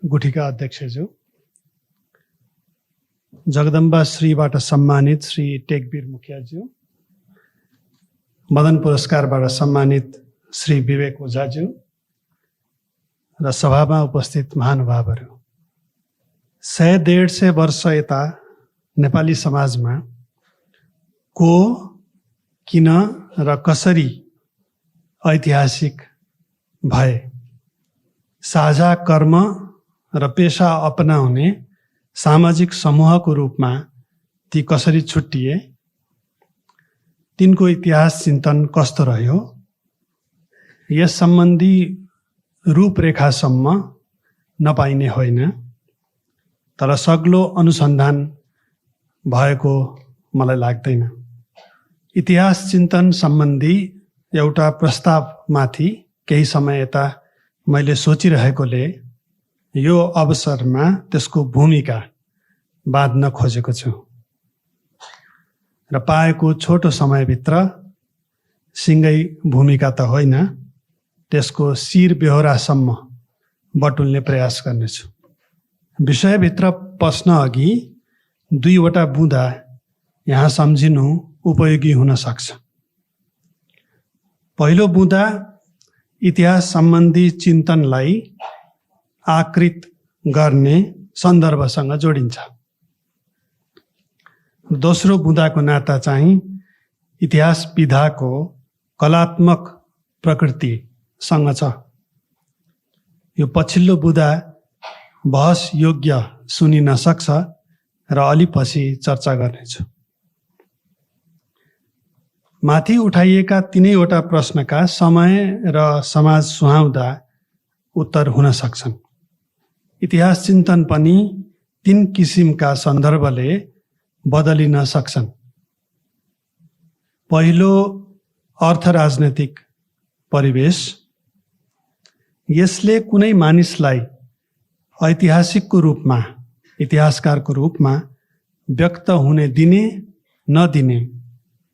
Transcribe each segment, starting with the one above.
गुठीका अध्यक्षज्यू, जगदम्बा श्रीबाट सम्मानित श्री टेकवीर मुखियाज्यू, मदन पुरस्कारबाट सम्मानित श्री विवेक ओझाज्यू र सभामा उपस्थित महानुभावहरू, 100-150 वर्ष यता नेपाली समाजमा को, किन र कसरी ऐतिहासिक भए, साझा कर्म र पेशा अपनाउने सामाजिक समूहको रूपमा ती कसरी छुट्टिए, तिनको इतिहास चिन्तन कस्तो रह्यो, यस सम्बन्धी रूपरेखासम्म नपाइने होइन, तर सग्लो अनुसन्धान भएको मलाई लाग्दैन। इतिहास चिन्तन सम्बन्धी एउटा प्रस्तावमाथि केही समय यता मैले सोचिरहेकोले यो अवसरमा त्यसको भूमिका बाँध्न खोजेको छु र पाएको छोटो समयभित्र सिँगै भूमिका त होइन, त्यसको शिर बेहोरासम्म बटुल्ने प्रयास गर्नेछु। विषयभित्र पस्न अघि 2वटा बुँदा यहाँ सम्झिनु उपयोगी हुन सक्छ। पहिलो बुँदा इतिहास सम्बन्धी चिन्तनलाई आकृत गर्ने सन्दर्भसँग जोडिन्छ। दोस्रो बुँदाको नाता चाहिँ इतिहास विधाको कलात्मक प्रकृतिसँग छ। यो पछिल्लो बुँदा बहस योग्य सुनिन सक्छ र अलि पछि चर्चा गर्नेछु। माथि उठाइएका 3वटा प्रश्नका समय र समाज सुहाउँदा उत्तर हुन सक्छन्। इतिहास चिन्तन पनि 3 किसिमका सन्दर्भले बदलिन सक्छन्। पहिलो, अर्थ राजनैतिक परिवेश। यसले कुनै मानिसलाई ऐतिहासिकको रूपमा, इतिहासकारको रूपमा व्यक्त हुने दिने नदिने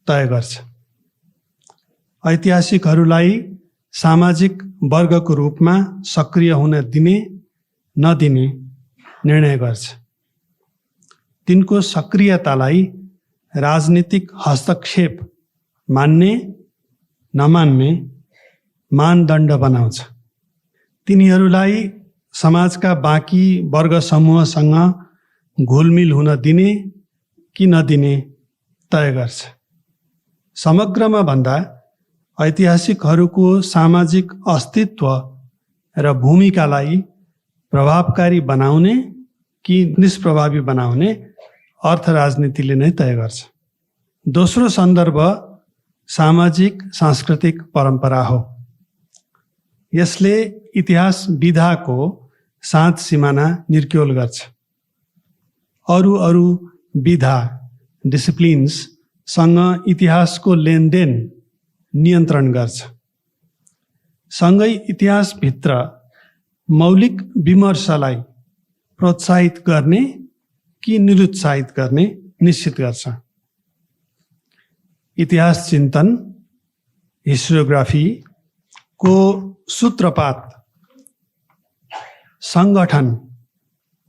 तय गर्छ। ऐतिहासिकहरूलाई सामाजिक वर्गको रूपमा सक्रिय हुन दिने नदिने निर्णय गर्छ। तिनको सक्रियतालाई राजनीतिक हस्तक्षेप मान्ने नमान्ने मानदण्ड बनाउँछ। तिनीहरूलाई समाजका बाँकी वर्ग समूहसँग घुलमिल हुन दिने कि नदिने तय गर्छ। समग्रमा भन्दा ऐतिहासिकहरूको सामाजिक अस्तित्व र भूमिकालाई प्रभावकारी बनाउने कि निष्प्रभावी बनाउने अर्थ राजनीतिले नै तय गर्छ। दोस्रो सन्दर्भ सामाजिक सांस्कृतिक परम्परा हो। यसले इतिहास विधाको सात सिमाना निर्क्योल गर्छ। अरू विधा डिसिप्लिन्ससँग इतिहासको लेनदेन नियन्त्रण गर्छ। सँगै इतिहासभित्र मौलिक विमर्शलाई प्रोत्साहित गर्ने कि निरुत्साहित गर्ने निश्चित गर्छ। इतिहास चिन्तन, हिस्टोग्राफीको सूत्रपात, सङ्गठन,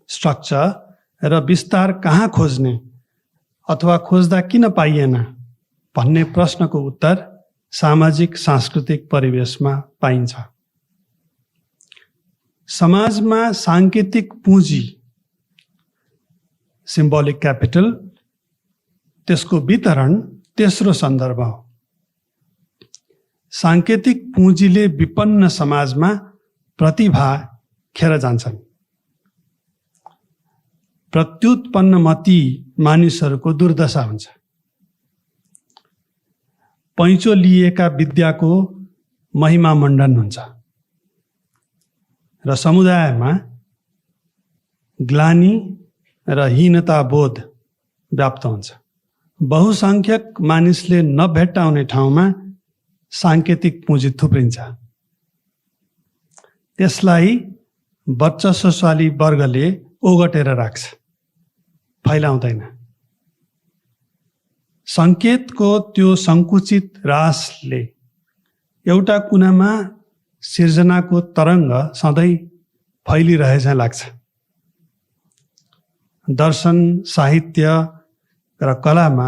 स्ट्रक्चर र विस्तार कहाँ खोज्ने अथवा खोज्दा किन पाइएन भन्ने प्रश्नको उत्तर सामाजिक सांस्कृतिक परिवेशमा पाइन्छ। समाजमा साङ्केतिक पुँजी, सिम्बोलिक क्यापिटल, त्यसको वितरण तेस्रो सन्दर्भ हो। साङ्केतिक पुँजीले विपन्न समाजमा प्रतिभा खेर जान्छन्। प्रत्युत्पन्नमती मानिसहरूको दुर्दशा हुन्छ। पैँचो लिएका विद्याको महिमा मण्डन हुन्छ र समुदायमा ग्लानि र हीनताबोध व्याप्त हुन्छ। बहुसङ्ख्यक मानिसले नभेट्टाउने ठाउँमा साङ्केतिक पुँजी थुप्रिन्छ। त्यसलाई वर्चस्वशाली वर्गले ओगटेर राख्छ, फैलाउँदैन। सङ्केतको त्यो सङ्कुचित रासले एउटा कुनामा सिर्जनाको तरङ्ग सधैँ फैलिरहे चाहिँ लाग्छ। दर्शन, साहित्य र कलामा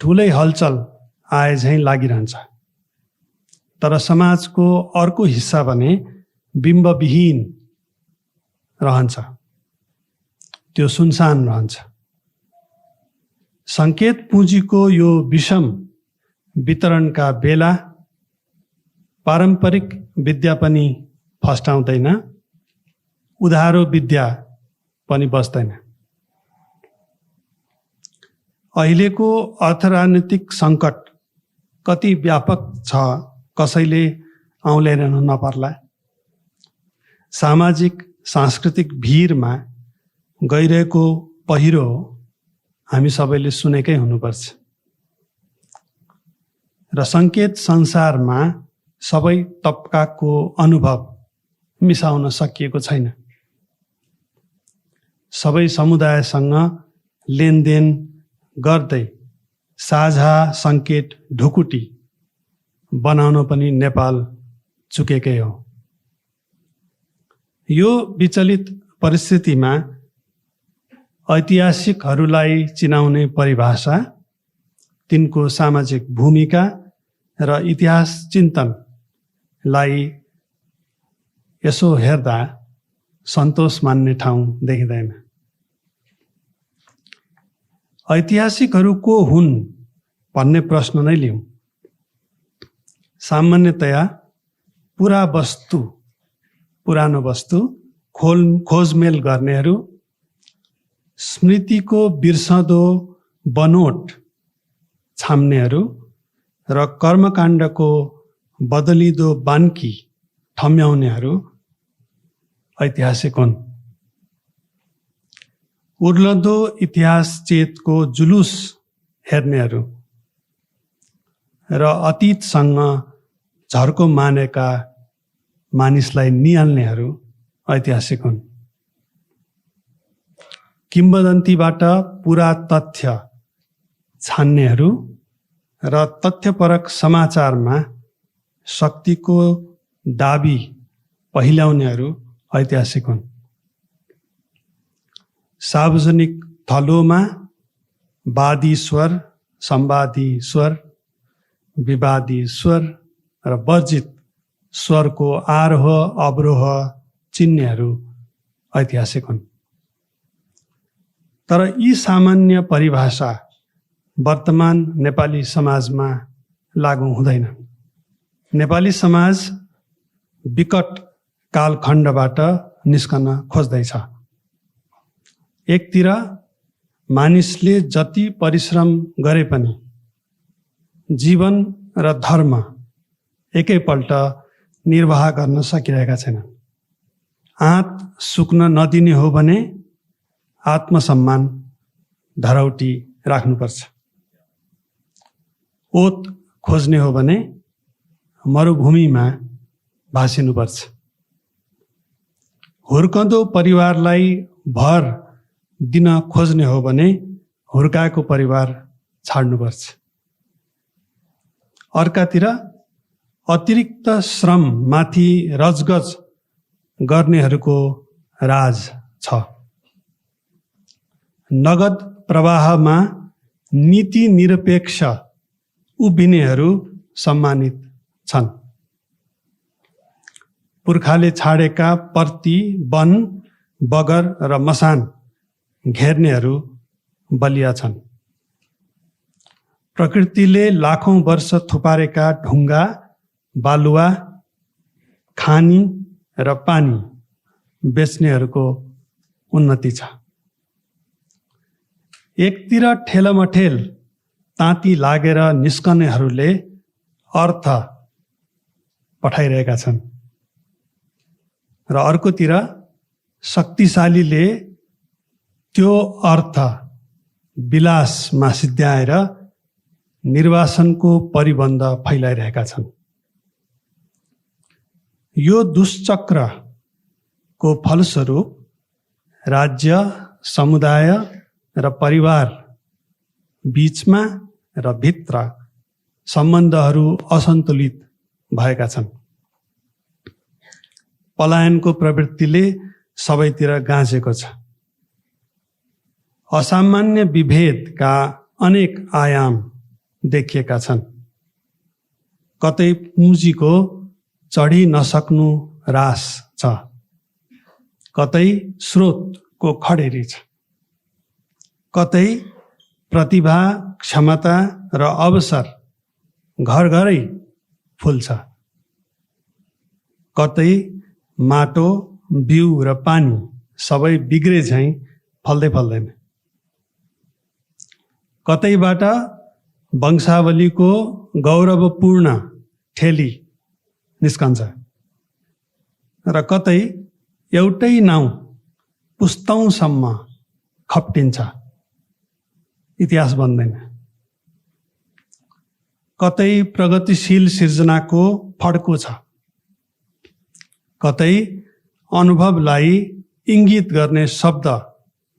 ठुलै हलचल आए झैँ लागिरहन्छ। तर समाजको अर्को हिस्सा भने बिम्बविहीन रहन्छ, त्यो सुनसान रहन्छ। सङ्केत पुँजीको यो विषम वितरणका बेला पारम्परिक विद्या पनि फस्टाउँदैन, उधारो विद्या पनि बस्दैन। अहिलेको अर्थराजनीतिक सङ्कट कति व्यापक छ कसैले औँल्याउन नपर्ला। सामाजिक सांस्कृतिक भिरमा गइरहेको पहिरो हामी सबैले सुनेकै हुनुपर्छ र सङ्केत संसारमा सबै तबकाको अनुभव मिसाउन सकिएको छैन। सबै समुदायसँग लेनदेन गर्दै साझा सङ्केत ढुकुटी बनाउन पनि नेपाल चुकेकै हो। यो विचलित परिस्थितिमा ऐतिहासिकहरूलाई चिनाउने परिभाषा, तिनको सामाजिक भूमिका र इतिहास चिन्तनलाई यसो हेर्दा सन्तोष मान्ने ठाउँ देखिँदैन। ऐतिहासिकहरू को हुन् भन्ने प्रश्न नै लिउँ। सामान्यतया पुरानो वस्तु खोजमेल गर्नेहरू, स्मृतिको बिर्सदो बनोट छाम्नेहरू र कर्मकाण्डको बदलिदो बान्की ठम्याउनेहरू ऐतिहासिक हुन्। उर्लदो इतिहास चेतको जुलुस हेर्नेहरू र अतीतसँग झर्को मानेका मानिसलाई निहाल्नेहरू ऐतिहासिक हुन्। किम्वदन्तीबाट पुरा तथ्य छान्नेहरू र तथ्यपरक समाचारमा शक्तिको दाबी पहिल्याउनेहरू ऐतिहासिक हुन्। सार्वजनिक थलोमा वादी स्वर, संवादी स्वर, विवादी स्वर र वर्जित स्वरको आरोह अवरोह चिन्नेहरू ऐतिहासिक हुन्। तर यी सामान्य परिभाषा वर्तमान नेपाली समाजमा लागू हुँदैन। नेपाली समाज विकट कालखण्डबाट निस्कन खोज्दैछ। एकतिर मानिसले जति परिश्रम गरे पनि जीवन र धर्म एकैपल्ट निर्वाह गर्न सकिरहेका छैनन्। आँत सुक्न नदिने हो भने आत्मसम्मान धरौटी राख्नुपर्छ। ओत खोज्ने हो भने मरुभूमिमा भासिनुपर्छ। हुर्कँदो परिवारलाई भर दिन खोज्ने हो भने हुर्काएको परिवार छाड्नुपर्छ। अर्कातिर अतिरिक्त श्रम माथि रजगज गर्नेहरूको राज छ। नगद प्रवाहमा नीति निरपेक्ष उभिनेहरू सम्मानित छन्। पुर्खाले छाडेका पर्ती, वन, बगर र मसान घेर्नेहरू बलिया छन्। प्रकृतिले लाखौं वर्ष थुपारेका ढुङ्गा, बालुवा, खानी र पानी बेच्नेहरूको उन्नति छ। एकतिर ठेलमठेल ताती लागेर निस्कनेहरूले अर्थ पठाइरहेका छन् र अर्कोतिर शक्तिशालीले त्यो अर्थ विलासमा सिद्ध्याएर निर्वासनको परिबन्ध फैलाइरहेका छन्। यो दुष्चक्रको फलस्वरूप राज्य, समुदाय र परिवार बीचमा र भित्र सम्बन्धहरू असन्तुलित भएका छन्। पलायनको प्रवृत्तिले सबैतिर गाँसेको छ। असामान्य विभेदका अनेक आयाम देखिएका छन्। कतै पुँजीको चढी नसक्नु रास छ, कतै स्रोतको खडेरी छ, कतै प्रतिभा, क्षमता र अवसर घर घरै फुल्छ, कतै माटो, बिउ र पानी सबै बिग्रे झैँ फल्दै फल्दैन, कतैबाट वंशावलीको गौरवपूर्ण ठेली निस्कन्छ र कतै एउटै नाउँ पुस्तौँसम्म खप्टिन्छ, इतिहास बन्दैन। कतै प्रगतिशील सिर्जनाको फड्को छ, कतै अनुभवलाई इङ्गित गर्ने शब्द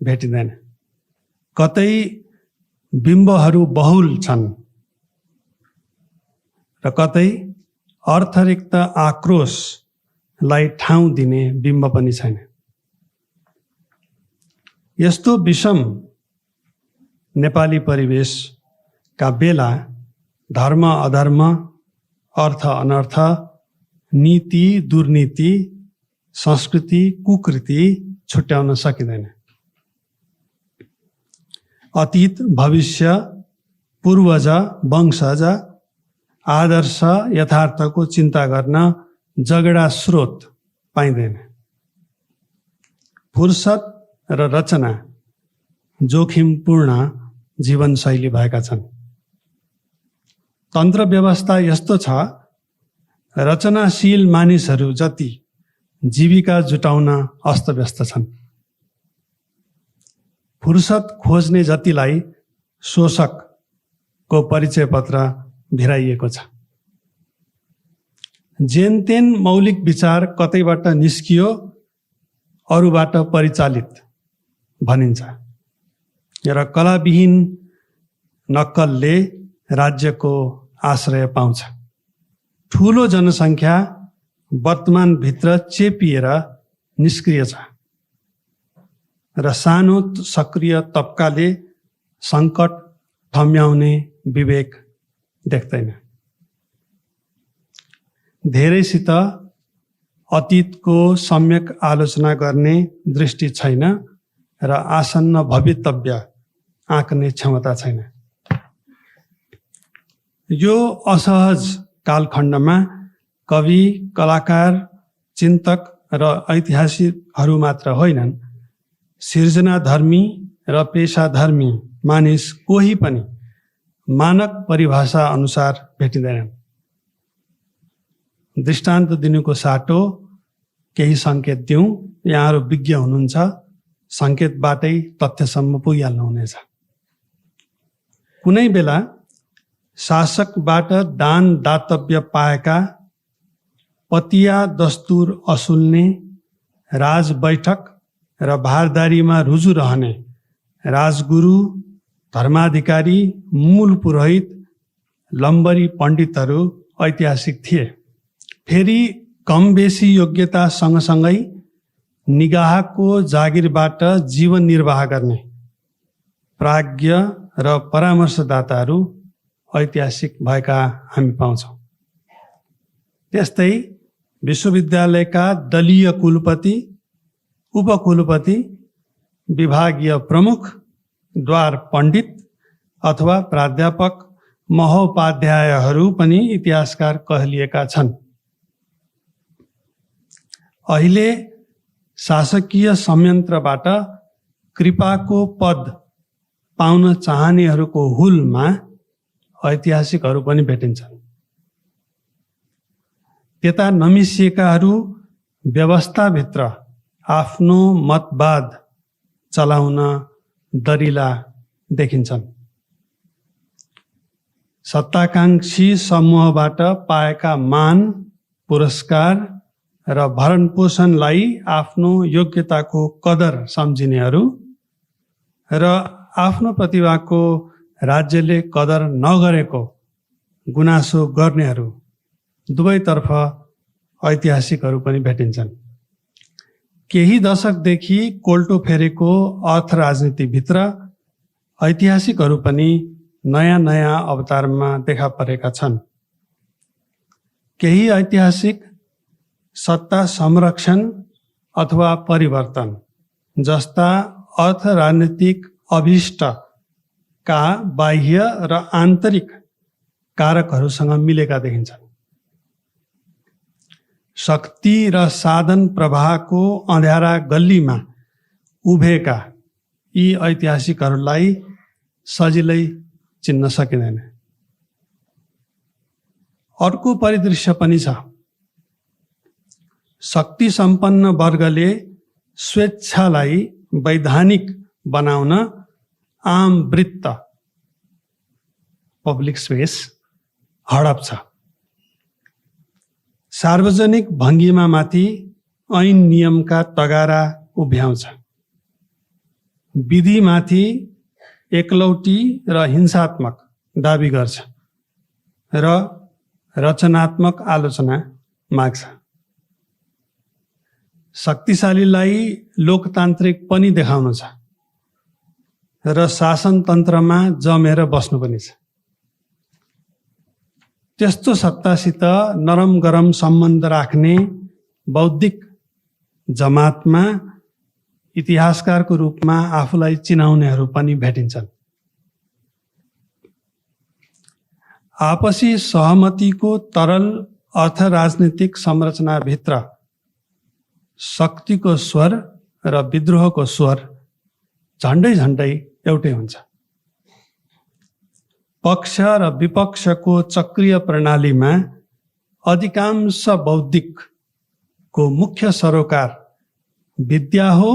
भेटिँदैन, कतै बिम्बहरू बहुल छन् र कतै अर्थरिक्त आक्रोशलाई ठाउँ दिने बिम्ब पनि छैन। यस्तो विषम नेपाली परिवेशका बेला धर्म अधर्म, अर्थ अनर्थ, नीति दुर्नीति, संस्कृति कुकृति छुट्याउन सकिँदैन। अतीत भविष्य, पूर्वज वंशज, आदर्श यथार्थको चिन्ता गर्न जगडा स्रोत पाइँदैन। फुर्सद र रचना जोखिमपूर्ण जीवनशैली भएका छन्। तन्त्र व्यवस्था यस्तो छ, रचनाशील मानिसहरू जति जीविका जुटाउन अस्तव्यस्त छन्, फुर्सद खोज्ने जतिलाई शोषकको परिचय पत्र भिराइएको छ। जेनतेन मौलिक विचार कतैबाट निस्कियो, अरूबाट परिचालित भनिन्छ र कलाविहीन नक्कलले राज्यको आश्रय पाउँछ। ठुलो जनसङ्ख्या वर्तमानभित्र चेपिएर निष्क्रिय छ र सानो सक्रिय तबकाले सङ्कट थम्याउने विवेक देख्दैन। धेरैसित अतीतको सम्यक आलोचना गर्ने दृष्टि छैन र आसन्न भवितव्य आँक्ने क्षमता छैन। यो असहज कालखण्डमा कवि, कलाकार, चिन्तक र ऐतिहासिकहरू मात्र होइनन्, सिर्जनाधर्मी र पेशाधर्मी मानिस कोही पनि मानक परिभाषा अनुसार भेटिँदैनन्। दृष्टान्त दिनुको साटो केही सङ्केत दिउँ, यहाँहरू विज्ञ हुनुहुन्छ, सङ्केतबाटै तथ्यसम्म पुगिहाल्नुहुनेछ। कुनै बेला शासकबाट दान दातव्य पाएका, पतिया दस्तुर असुल्ने, राज बैठक र भारदारीमा रुजु रहने राजगुरु, धर्माधिकारी, मूल पुरोहित, लम्बरी पण्डितहरू ऐतिहासिक थिए। फेरि कम बेसी योग्यता सँगसँगै निगाहको जागिरबाट जीवन निर्वाह गर्ने प्राज्ञ र परामर्शदाताहरू ऐतिहासिक भएका हामी पाउँछौँ। त्यस्तै विश्वविद्यालयका दलीय कुलपति, उपकुलपति, विभागीय प्रमुख, द्वार पण्डित अथवा प्राध्यापक, महोपाध्यायहरू पनि इतिहासकार कहलिएका छन्। अहिले शासकीय संयन्त्रबाट कृपाको पद पाउन चाहनेहरूको हुलमा ऐतिहासिकहरू पनि भेटिन्छन्। त्यता नमिसिएकाहरू व्यवस्थाभित्र आफ्नो मतवाद चलाउन दरिला देखिन्छन्। सत्ताकांक्षी समूहबाट पाएका मान, पुरस्कार र भरणपोषणलाई आफ्नो योग्यताको कदर सम्झिनेहरू र आफ्नो प्रतिभाको राज्यले कदर नगरेको गुनासो गर्नेहरू दुवैतर्फ ऐतिहासिकहरू पनि भेटिन्छन्। केही दशकदेखि कोल्टो फेरेको अर्थ राजनीतिभित्र ऐतिहासिकहरू पनि नयाँ नयाँ अवतारमा देखा परेका छन्। केही ऐतिहासिक सत्ता संरक्षण अथवा परिवर्तन जस्ता अर्थ राजनीतिक अभिष्टका बाह्य र आन्तरिक कारकहरूसँग मिलेका देखिन्छन्। शक्ति र साधन प्रवाहको अँध्यारा गल्लीमा उभिएका यी ऐतिहासिकहरूलाई सजिलै चिन्न सकिँदैन। अर्को परिदृश्य पनि छ। शक्ति सम्पन्न वर्गले स्वेच्छालाई वैधानिक बनाउन आम वृत्त पब्लिक स्पेस हडप छ। सार्वजनिक भङ्गिमामाथि ऐन नियमका तगारा उभ्याउँछ। विधिमाथि एकलौटी र हिंसात्मक दाबी गर्छ र रचनात्मक आलोचना माग्छ। शक्तिशालीलाई लोकतान्त्रिक पनि देखाउनु छ र शासनतन्त्रमा जमेर बस्नु पनि छ। त्यस्तो सत्तासित नरम गरम सम्बन्ध राख्ने बौद्धिक जमातमा इतिहासकारको रूपमा आफूलाई चिनाउनेहरू पनि भेटिन्छन्। आपसी सहमतिको तरल अर्थ राजनीतिक संरचनाभित्र शक्तिको स्वर र विद्रोहको स्वर झन्डै झन्डै एउटै हुन्छ। पक्ष र विपक्षको चक्रीय प्रणालीमा अधिकांश बौद्धिकको मुख्य सरोकार विद्या हो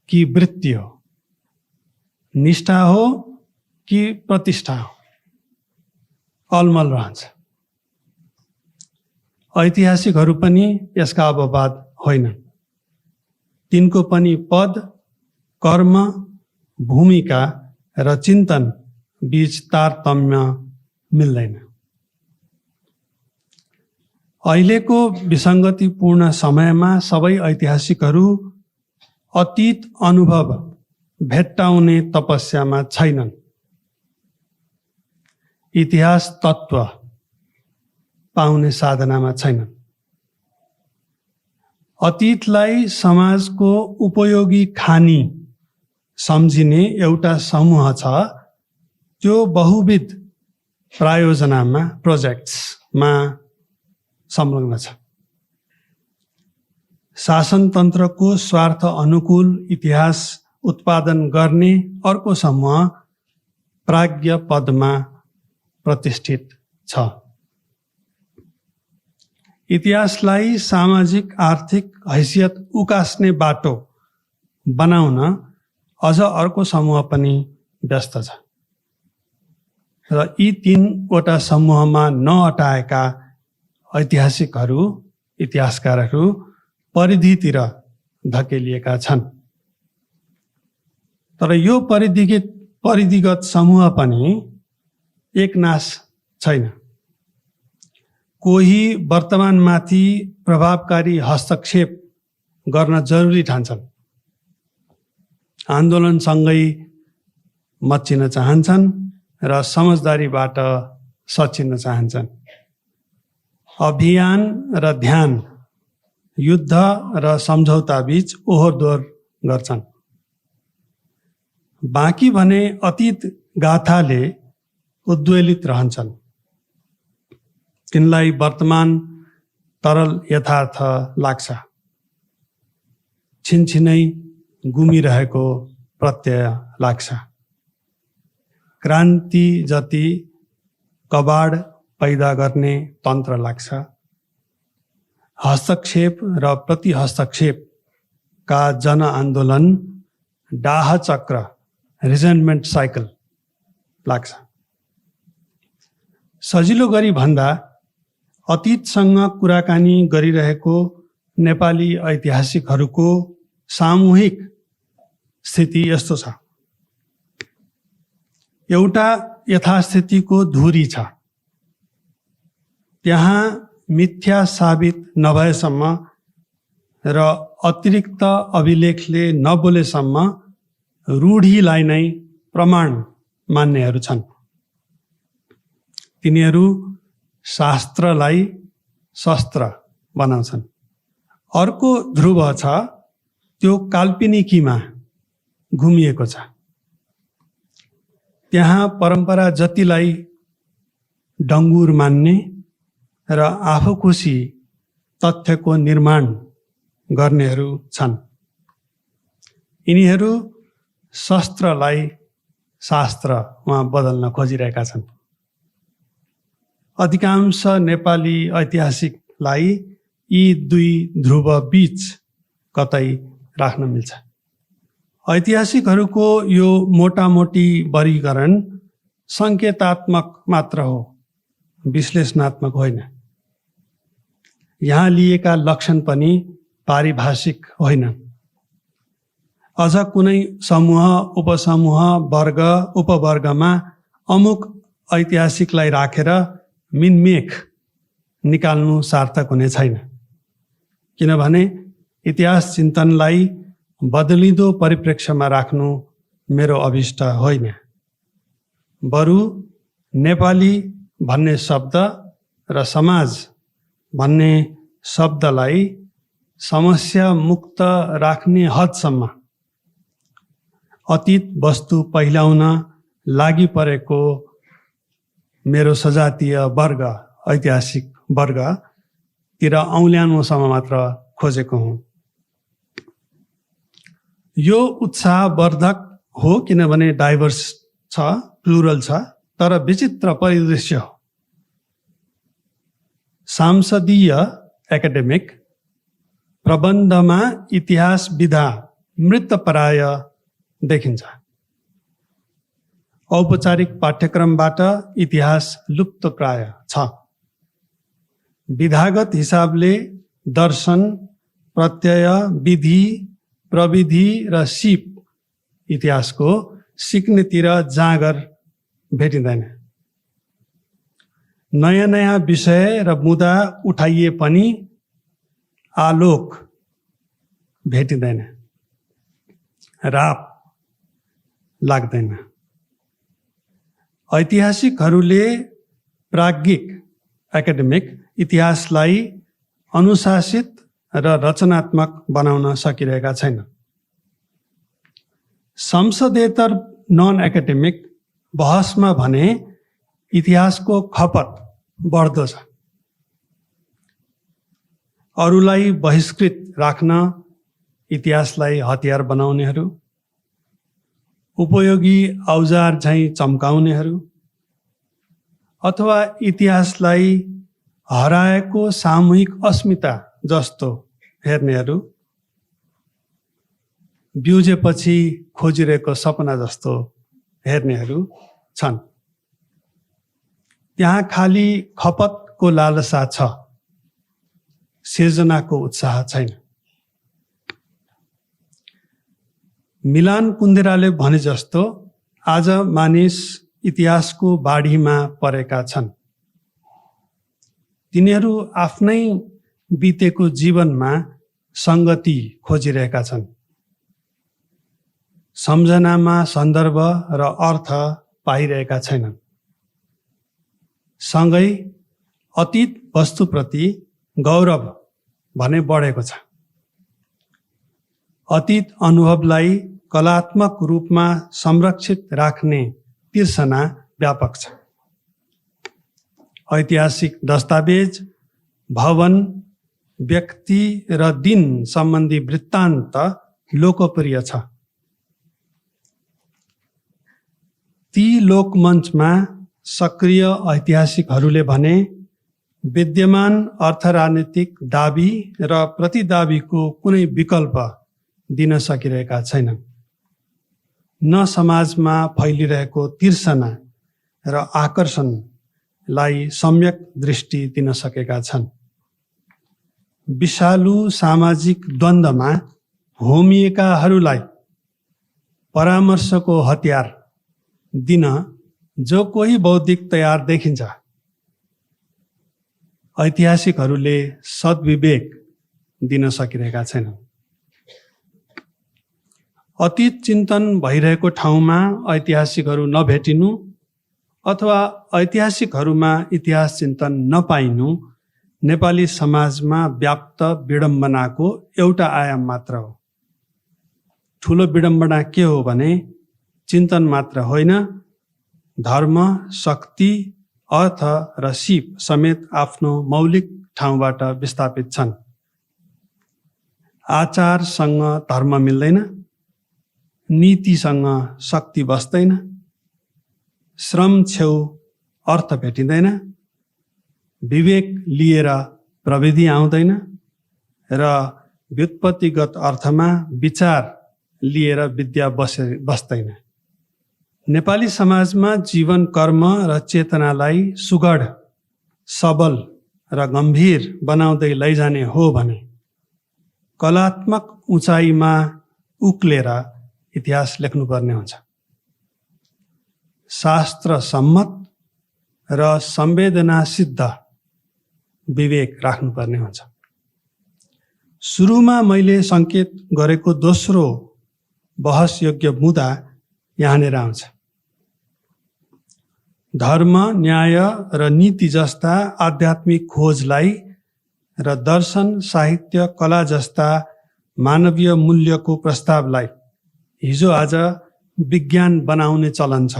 कि वृत्ति हो, निष्ठा हो कि प्रतिष्ठा हो, अलमल रहन्छ। ऐतिहासिकहरू पनि यसका अपवाद होइनन्। तिनको पनि पद, कर्म, भूमिका र चिन्तन बीच तारतम्य मिल्दैन। अहिलेको विसङ्गतिपूर्ण समयमा सबै ऐतिहासिकहरू अतीत अनुभव भेट्टाउने तपस्यामा छैनन्। इतिहास तत्त्व पाउने साधनामा छैनन्। अतीतलाई समाजको उपयोगी खानी सम्झिने एउटा समूह छ। त्यो बहुविध प्रायोजनामा प्रोजेक्ट्समा संलग्न छ। शासनतन्त्रको स्वार्थ अनुकूल इतिहास उत्पादन गर्ने अर्को समूह प्राज्ञ पदमा प्रतिष्ठित छ। इतिहासलाई सामाजिक आर्थिक हैसियत उकास्ने बाटो बनाउन अझ अर्को समूह पनि व्यस्त छ र यी तीनवटा समूहमा नअटाएका ऐतिहासिकहरू, इतिहासकारहरू परिधितिर धकेलिएका छन्। तर यो परिधिगत समूह पनि एकनाश छैन। कोही वर्तमानमाथि प्रभावकारी हस्तक्षेप गर्न जरुरी ठान्छन्, आन्दोलनसँगै मच्चिन चाहन्छन् र समझदारीबाट सच्चिन चाहन्छन्। अभियान र ध्यान, युद्ध र सम्झौता बीच ओहोर दोहोर गर्छन्। बाँकी भने अतीत गाथाले उद्वेलित रहन्छन्। तिनलाई वर्तमान तरल यथार्थ लाग्छ। छिनछिनै गुमिरहेको प्रत्यय लाग्छ। क्रान्ति जति कबाड पैदा गर्ने तन्त्र लाग्छ। हस्तक्षेप र प्रतिहस्तक्षेपका जनआन्दोलन, डाह चक्र, रिजेन्टमेन्ट साइकल लाग्छ। सजिलो गरी भन्दा अतीतसँग कुराकानी गरिरहेको नेपाली ऐतिहासिकहरूको सामूहिक स्थिति यस्तो छ। एउटा यथास्थितिको धुरी छ। त्यहाँ मिथ्या साबित नभएसम्म र अतिरिक्त अभिलेखले नबोलेसम्म रूढीलाई नै प्रमाण मान्नेहरू छन्। तिनीहरू शास्त्रलाई शस्त्र बनाउँछन्। अर्को ध्रुव छ, त्यो काल्पनिकीमा घुमिएको छ। त्यहाँ परम्परा जतिलाई डङ्गुर मान्ने र आफू खुसी तथ्यको निर्माण गर्नेहरू छन्। यिनीहरू शस्त्रलाई शास्त्रमा बदल्न खोजिरहेका छन्। अधिकांश नेपाली ऐतिहासिकलाई यी दुई ध्रुव बीच कतै राख्न मिल्छ। ऐतिहासिकहरूको यो मोटामोटी वर्गीकरण सङ्केतात्मक मात्र हो, विश्लेषणात्मक होइन। यहाँ लिएका लक्षण पनि पारिभाषिक होइनन्। अझ कुनै समूह, उपसमूह, वर्ग, उपवर्गमा अमुक ऐतिहासिकलाई राखेर मिनमेख निकाल्नु सार्थक हुने छैन, किनभने इतिहास चिन्तनलाई बदलिँदो परिप्रेक्ष्यमा राख्नु मेरो अभिष्ट होइन। बरु नेपाली भन्ने शब्द र समाज भन्ने शब्दलाई समस्या मुक्त राख्ने हदसम्म अतीत वस्तु पहिल्याउन लागि परेको मेरो सजातीय वर्ग, ऐतिहासिक वर्गतिर औल्याउनुसम्म मात्र खोजेको हुँ। यो उत्साहवर्धक हो, किनभने डाइभर्स छ, प्लुरल छ, तर विचित्र परिदृश्य हो। सांसदीय एकाडेमिक प्रबन्धमा इतिहास विधा मृतप्राय देखिन्छ। औपचारिक पाठ्यक्रमबाट इतिहास लुप्तप्राय छ। विधागत हिसाबले दर्शन, प्रत्यय, विधि, प्रविधि र सिप इतिहासको सिक्नेतिर जाँगर भेटिँदैन। नयाँ नयाँ विषय र मुद्दा उठाइए पनि आलोक भेटिँदैन, राप लाग्दैन। ऐतिहासिकहरूले प्राज्ञिक एकाडेमिक इतिहासलाई अनुशासित र रचनात्मक बनाउन सकिरहेका छैनन्। संसदेतर नन एकाडेमिक बहसमा भने इतिहासको खपत बढ्दो छ। अरूलाई बहिष्कृत राख्न इतिहासलाई हतियार बनाउनेहरू, उपयोगी औजार झैँ चम्काउनेहरू, अथवा इतिहासलाई हराएको सामूहिक अस्मिता जस्तो हेर्नेहरू, बिउजेपछि खोजिरहेको सपना जस्तो हेर्नेहरू छन्। त्यहाँ खाली खपतको लालसा छ, सिर्जनाको उत्साह छैन। मिलान कुन्देराले भने जस्तो आज मानिस इतिहासको बाढीमा परेका छन्। तिनीहरू आफ्नै बितेको जीवनमा सङ्गति खोजिरहेका छन्। सम्झनामा सन्दर्भ र अर्थ पाइरहेका छैनन्। सँगै अतीत वस्तुप्रति गौरव भने बढेको छ। अतीत अनुभवलाई कलात्मक रूपमा संरक्षित राख्ने तिर्सना व्यापक छ। ऐतिहासिक दस्तावेज, भवन, व्यक्ति र दिन सम्बन्धी वृत्तान्त लोकप्रिय छ। ती लोकमञ्चमा सक्रिय ऐतिहासिकहरूले भने विद्यमान अर्थराजनीतिक दाबी र प्रतिदाबीको कुनै विकल्प दिन सकिरहेका छैनन्। न समाजमा फैलिरहेको तिर्सना र आकर्षणलाई सम्यक दृष्टि दिन सकेका छन्। विषालु सामाजिक द्वन्द्वमा होमिएकाहरूलाई परामर्शको हतियार दिन जो कोही बौद्धिक तयार देखिन्छ। ऐतिहासिकहरूले सद्विवेक दिन सकिरहेका छैनन्। अतीत चिन्तन भइरहेको ठाउँमा ऐतिहासिकहरू नभेटिनु अथवा ऐतिहासिकहरूमा इतिहास चिन्तन नपाइनु नेपाली समाजमा व्याप्त विडम्बनाको एउटा आयाम मात्र हो। ठुलो विडम्बना के हो भने चिन्तन मात्र होइन, धर्म, शक्ति, अर्थ र सिप समेत आफ्नो मौलिक ठाउँबाट विस्थापित छन्। आचारसँग धर्म मिल्दैन, नीतिसँग शक्ति बस्दैन, श्रम छेउ अर्थ भेटिँदैन, विवेक लिएर प्रविधि आउँदैन र व्युत्पत्तिगत अर्थमा विचार लिएर विद्या बस्दैन। नेपाली समाजमा जीवन, कर्म र चेतनालाई सुगढ, सबल र गम्भीर बनाउँदै लैजाने हो भने कलात्मक उचाइमा उक्लेर इतिहास लेख्नुपर्ने हुन्छ। शास्त्र सम्मत र संवेदनासिद्ध विवेक राख्नुपर्ने हुन्छ। सुरुमा मैले सङ्केत गरेको दोस्रो बहसयोग्य मुद्दा यहाँनिर आउँछ। धर्म, न्याय र नीति जस्ता आध्यात्मिक खोजलाई र दर्शन, साहित्य, कला जस्ता मानवीय मूल्यको प्रस्तावलाई हिजो आज विज्ञान बनाउने चलन छ।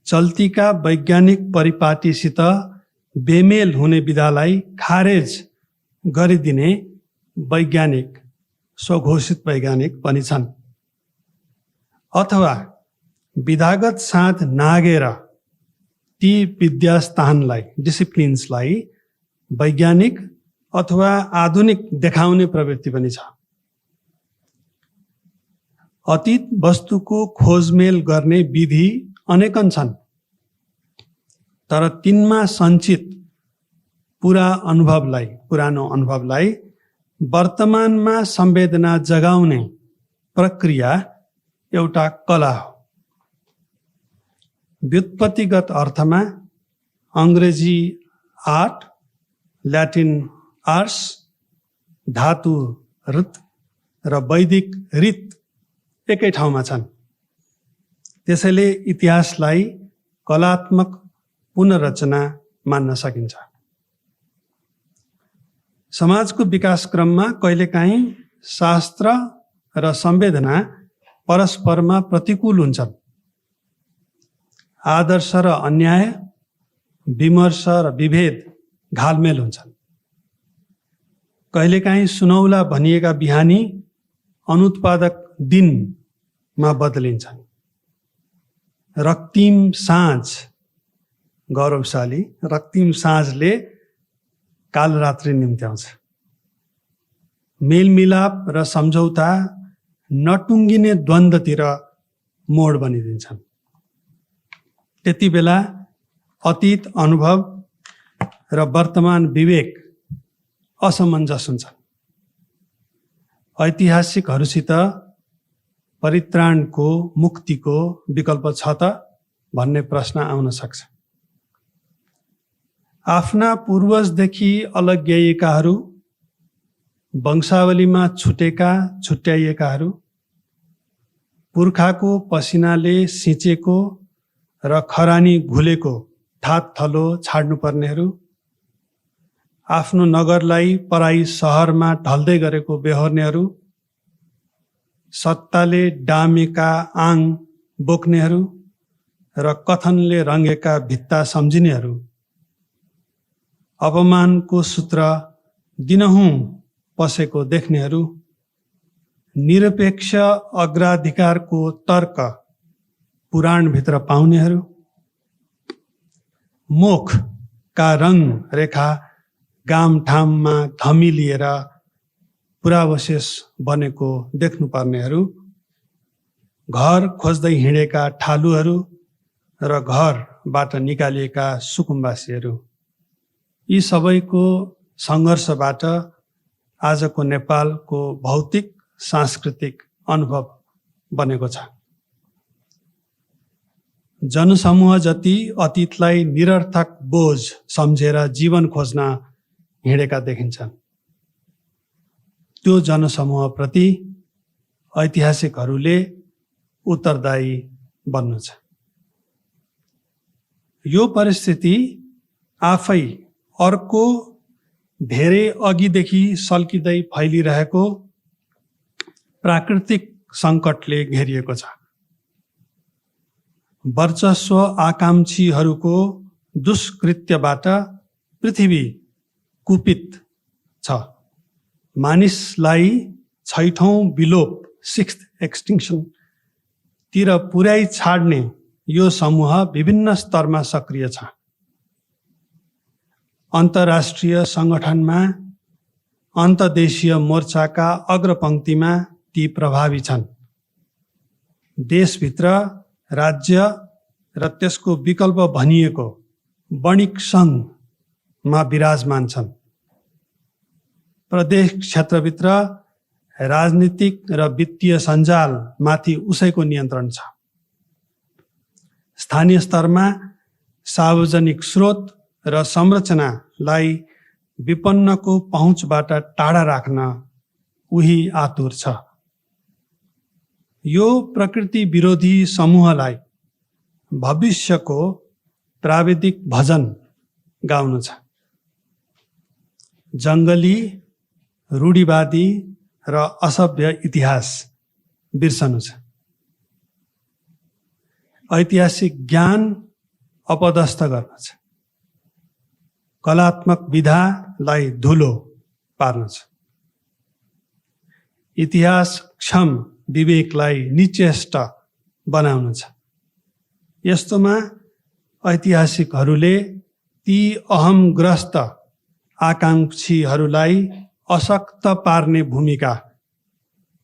चल्तीका वैज्ञानिक परिपाटीसित बेमेल हुने विधालाई खारेज गरिदिने वैज्ञानिक स्वघोषित वैज्ञानिक पनि छन्, अथवा विधागत साथ नागेर ती विद्यास्थानलाई, डिसिप्लिन्सलाई वैज्ञानिक अथवा आधुनिक देखाउने प्रवृत्ति पनि छ। अतीत वस्तुको खोजमेल गर्ने विधि अनेकन छन्, तर तिनमा सञ्चित पुरानो अनुभवलाई वर्तमानमा संवेदना जगाउने प्रक्रिया एउटा कला हो। व्युत्पत्तिगत अर्थमा अङ्ग्रेजी आर्ट, ल्याटिन आर्ट्स, धातु ऋत र वैदिक रीत एकै ठाउँमा छन्। त्यसैले इतिहासलाई कलात्मक पुनर्रचना मान्न सकिन्छ। समाजको विकास क्रममा कहिलेकाहीँ शास्त्र र संवेदना परस्परमा प्रतिकूल हुन्छन्। आदर्श र अन्याय, विमर्श र विभेद घालमेल हुन्छन्। कहिलेकाहीँ सुनौला भनिएका बिहानी अनुत्पादक दिनमा बदलिन्छन्। रक्तिम साँझ, गौरवशाली रक्तिम साँझले कालरात्रि निम्त्याउँछ। मेलमिलाप र सम्झौता नटुङ्गिने द्वन्द्वतिर मोड बनिदिन्छन्। त्यति बेला अतीत अनुभव र वर्तमान विवेक असमञ्जस हुन्छन्। ऐतिहासिकहरूसित परित्राणको, मुक्तिको विकल्प छ त भन्ने प्रश्न आउन सक्छ। आफ्ना पूर्वजदेखि अलग्याइएकाहरू, वंशावलीमा छुट्याइएकाहरू, पुर्खाको पसिनाले सिँचेको र खरानी घुलेको थात थलो छाड्नुपर्नेहरू, आफ्नो नगरलाई पराई सहरमा ढल्दै गरेको बेहोर्नेहरू, सत्ताले डामेका आङ बोक्नेहरू र कथनले रङ्गेका भित्ता सम्झिनेहरू, अपमानको सूत्र दिनहुँ पसेको देख्नेहरू, निरपेक्ष अग्राधिकारको तर्क पुराणभित्र पाउनेहरू, मुखका रङ रेखा गामठाममा धमिलिएर पुरावशेष बनेको देख्नुपर्नेहरू, घर खोज्दै हिँडेका ठालुहरू र घरबाट निकालिएका सुकुम्बासीहरू, यी सबैको सङ्घर्षबाट आजको नेपालको भौतिक सांस्कृतिक अनुभव बनेको छ। जनसमूह जति अतीतलाई निरर्थक बोझ सम्झेर जीवन खोज्न हिँडेका देखिन्छन्। त्यो जनसमूहप्रति ऐतिहासिकहरूले उत्तरदायी बन्नु छ। यो परिस्थिति आफै अर्को धेरै अघिदेखि सल्किँदै फैलिरहेको प्राकृतिक सङ्कटले घेरिएको छ। वर्चस्व आकाङ्क्षीहरूको दुष्कृत्यबाट पृथ्वी कुपित छ। मानिसलाई छैठौं विलोप, सिक्स्थ एक्सटिङ्सन तिर पुर्याइ छाड्ने यो समूह विभिन्न स्तरमा सक्रिय छ। अन्तर्राष्ट्रिय सङ्गठनमा, अन्तदेशीय मोर्चाका अग्रपङ्क्तिमा ती प्रभावी छन्। देशभित्र राज्य र त्यसको विकल्प भनिएको वणिक सङ्घमा विराजमान छन्। प्रदेश क्षेत्रभित्र राजनीतिक र वित्तीय सञ्जालमाथि उसैको नियन्त्रण छ। स्थानीय स्तरमा सार्वजनिक स्रोत र संरचनालाई विपन्नको पहुँचबाट टाढा राख्न उही आतुर छ। यो प्रकृति विरोधी समूहलाई भविष्यको प्राविधिक भजन गाउनु छ। जङ्गली, रूढिवादी र असभ्य इतिहास बिर्सनु छ। ऐतिहासिक ज्ञान अपदस्थ गर्नु छ। कलात्मक विधालाई धुलो पार्नु छ। इतिहासक्षम विवेकलाई निचेष्ट बनाउनु छ। यस्तोमा ऐतिहासिकहरूले ती अहमग्रस्त आकाङ्क्षीहरूलाई अशक्त पार्ने भूमिका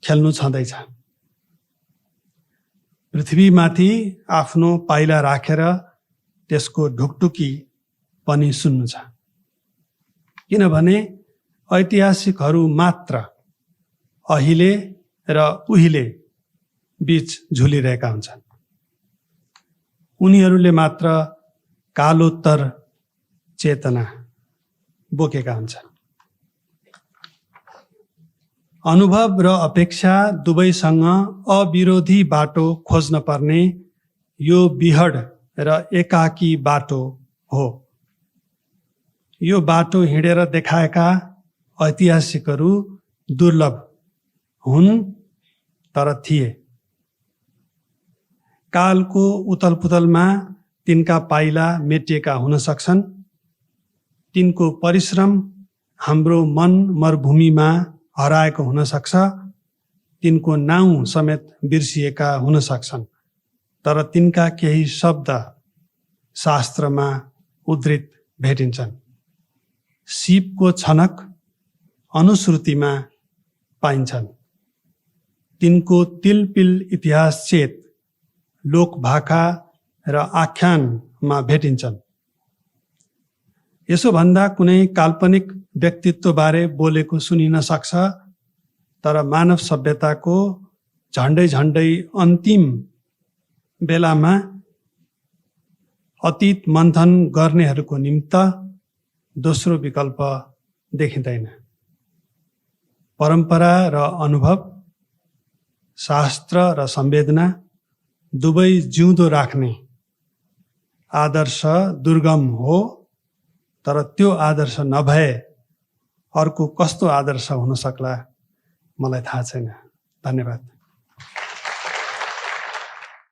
खेल्नु छँदैछ। पृथ्वीमाथि आफ्नो पाइला राखेर त्यसको ढुकढुकी पनि सुन्नु छ। किनभने ऐतिहासिकहरू मात्र अहिले र उहिले बीच झुलिरहेका हुन्छन्। उनीहरूले मात्र कालोत्तर चेतना बोकेका हुन्छन्। अनुभव र अपेक्षा दुवैसँग अविरोधी बाटो खोज्न पर्ने यो बिहड र एकाकी बाटो हो। यो बाटो हिँडेर देखाएका ऐतिहासिकहरू दुर्लभ हुन्, तर थिए। कालको उथलपुथलमा तिनका पाइला मेटिएका हुन सक्छन्। तिनको परिश्रम हाम्रो मन मरुभूमिमा हराएको हुन सक्छ। तिनको नाउँ समेत बिर्सिएका हुन सक्छन्। तर तिनका केही शब्द शास्त्रमा उद्धृत भेटिन्छन्। सीपको छनक अनुश्रुतिमा पाइन्छन्। तिनको तिलपिल इतिहास चेत लोकभाका र आख्यानमा भेटिन्छन्। यसोभन्दा कुनै काल्पनिक व्यक्तित्वबारे बोलेको सुनिन सक्छ, तर मानव सभ्यताको झन्डै झन्डै अन्तिम बेलामा अतीत मन्थन गर्नेहरूको निमित्त दोस्रो विकल्प देखिँदैन। परम्परा र अनुभव, शास्त्र र संवेदना दुवै जिउँदो राख्ने आदर्श दुर्गम हो, तर त्यो आदर्श नभए अर्को कस्तो आदर्श हुन सक्ला मलाई थाहा छैन। धन्यवाद।